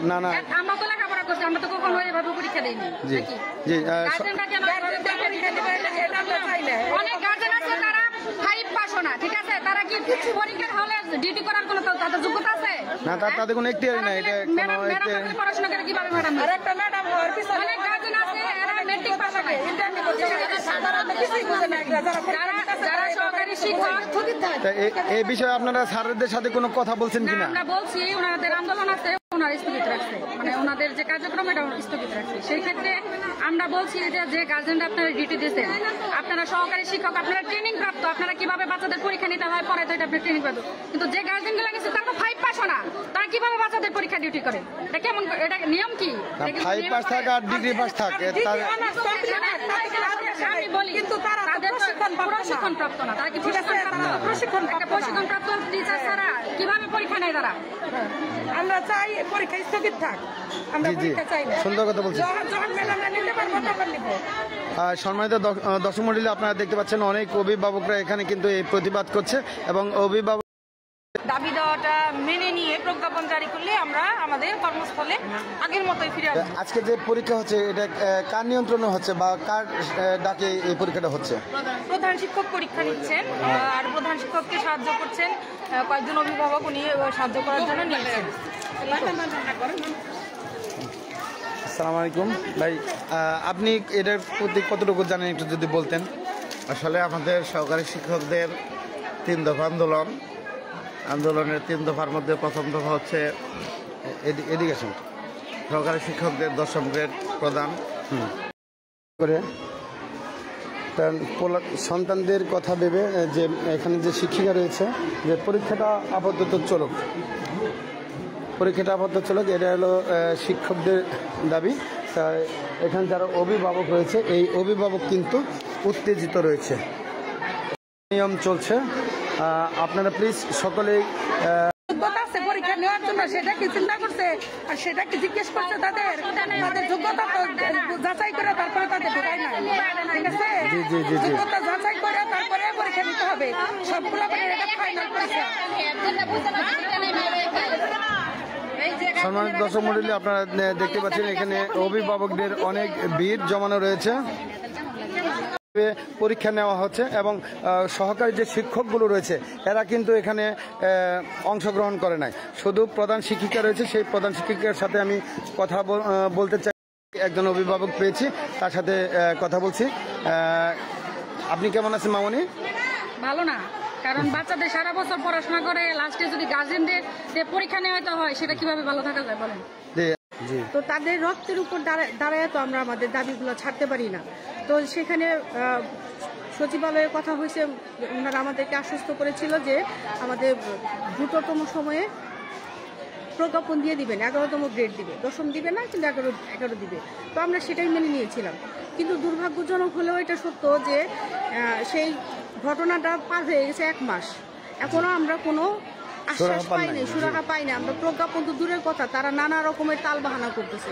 না না আমরা তো লেখাপড়া করছি, আমরা তো কখনো এভাবে পরীক্ষা দিইনি। জি জি অনেক গার্জেন আছে তারা 5 পাসও না, ঠিক আছে, তারা কি কিছু পরীক্ষার হলে ডিউটি করার কোনো তাদের যোগ্যতা আছে না? তাদের কোনো এখতিয়ার নাই। এটা ম্যাডাম পড়াশোনা করে কিভাবে ম্যাডাম? আরেকটা ম্যাডাম অনেক গার্জেন আছে এরা মেট্রিক পাস করে ইন্টারভিউ করতে সাধারণত কিছুই বুঝে না। যারা সরকারি শিক্ষক এই বিষয়ে আপনারা স্যারদের সাথে কোনো কথা বলছেন কিনা? আমরা বলছি, ওনাদের আন্দোলন আছে, ওনারা স্থগিত রাখছে, মানে ওনাদের যে কার্যক্রম এটা স্থগিত রাখছে। সেই ক্ষেত্রে আমরা বলছি যে গার্জেনরা আপনারা ডিউটি দিচ্ছেন, আপনারা সহকারী শিক্ষক, আপনারা ট্রেনিং প্রাপ্ত, আপনারা কিভাবে বাচ্চাদের পরীক্ষা নিতে হয় পরে তো এটা আপনি ট্রেনিং প্রাপ্ত, কিন্তু যে গার্জেন গুলো নিচ্ছে তারা তো 5 পাস না, তারা কিভাবে বাচ্চাদের পরীক্ষা ডিউটি করে? এটা কেমন? এটা নিয়ম কি? 5 পাস থাকে আর ডিগ্রি পাস থাকে, আমি বলি কিন্তু তাদের প্রশিক্ষণ প্রাপ্ত না, তারা কি প্রশিক্ষণ প্রাপ্ত টিচার ছাড়া কিভাবে পরীক্ষা নেয় তারা? আমরা চাই পরীক্ষা স্থগিত থাক, আমরা পরীক্ষা চাই না। সুন্দর কথা বলছেন। যখন ম্যাডামরা নিতে পারবো তখন নিব। সম্মানিত দর্শক মণ্ডলী, আপনারা দেখতে পাচ্ছেন অনেক অভিভাবকরা এখানে কিন্তু এই প্রতিবাদ করছে এবং অভিভাবক দাবি দেওয়াটা মেনে নিয়ে প্রজ্ঞাপন জারি করলে আমরা আমাদের কর্মস্থলে আগের মতোই ফিরে আসবো। আজকে যে পরীক্ষা হচ্ছে এটা কার নিয়ন্ত্রণে হচ্ছে বা কার ডাকে এই পরীক্ষাটা হচ্ছে? প্রধান শিক্ষক পরীক্ষা নিচ্ছেন আর প্রধান শিক্ষককে সাহায্য করছেন কয়েকজন অভিভাবক, উনি সাহায্য করার জন্য নিয়েছেন। আসসালামু আলাইকুম ভাই, আপনি এটার প্রতি কতটুকু জানেন একটু যদি বলতেন? আসলে আমাদের সহকারী শিক্ষকদের 3 দফা আন্দোলনের 3 দফার মধ্যে প্রথম দফা হচ্ছে এডুকেশন, সহকারী শিক্ষকদের 10ম গ্রেড প্রদান করে সন্তানদের কথা ভেবে যে এখানে যে শিক্ষিকা রয়েছে যে পরীক্ষাটা আপাতত চলুক, এটা হলো শিক্ষকদের দাবি। এখানে যারা অভিভাবক রয়েছে এই অভিভাবক কিন্তু উত্তেজিত রয়েছে, নিয়ম চলছে। আপনারা প্লিজ সকলেই যোগ্যতা আছে পরীক্ষা নেওয়ার জন্য, সেটা কি চিন্তা করছে আর সেটা কি জিজ্ঞেস করছে তাদের যোগ্যতা যাচাই করে তারপরে তাদের ঢোকায় না, ঠিক আছে? যোগ্যতা যাচাই করে তারপরে পরীক্ষা নিতে হবে সবগুলো, এটা ফাইনাল পরীক্ষা। সম্মানিত দর্শক মণ্ডলী, আপনারা দেখতে পাচ্ছেন এখানে অভিভাবকদের অনেক ভিড় জমানো রয়েছে, পরীক্ষা নেওয়া হচ্ছে এবং সহকারী যে শিক্ষকগুলো রয়েছে এরা কিন্তু এখানে অংশগ্রহণ করে নাই, শুধু প্রধান শিক্ষিকা রয়েছে। সেই প্রধান শিক্ষিকার সাথে আমি কথা বলতে চাই, একজন অভিভাবক পেয়েছি, তার সাথে কথা বলছি। আপনি কেমন আছেন মামনি? ভালো না, কারণ বাচ্চাদের সারা বছর পড়াশোনা করে লাস্টে যদি গার্জেনদের পরীক্ষা নেওয়াতে হয় সেটা কিভাবে ভালো থাকা যায় বলেন? তো তাদের রক্তের উপর দাঁড়ায় তো আমরা আমাদের দাবিগুলো ছাড়তে পারি না। তো সেখানে সচিবালয়ে কথা হয়েছে, ওনারা আমাদেরকে আশ্বস্ত করেছিল যে আমাদের দ্রুততম সময়ে প্রজ্ঞাপন দিয়ে দিবেন, 11তম গ্রেড দিবে, 10ম দিবে না কিন্তু 11 দিবে। তো আমরা সেটাই মেনে নিয়েছিলাম, কিন্তু দুর্ভাগ্যজনক হলেও এটা সত্য যে সেই ঘটনাটা পার হয়ে গেছে 1 মাস, এখনো আমরা কোনো আশ্বাস পাইনি, সুরাহা পাইনি। আমরা প্রজ্ঞাপন তো দূরের কথা, তারা নানা রকমের তালবাহানা করতেছে।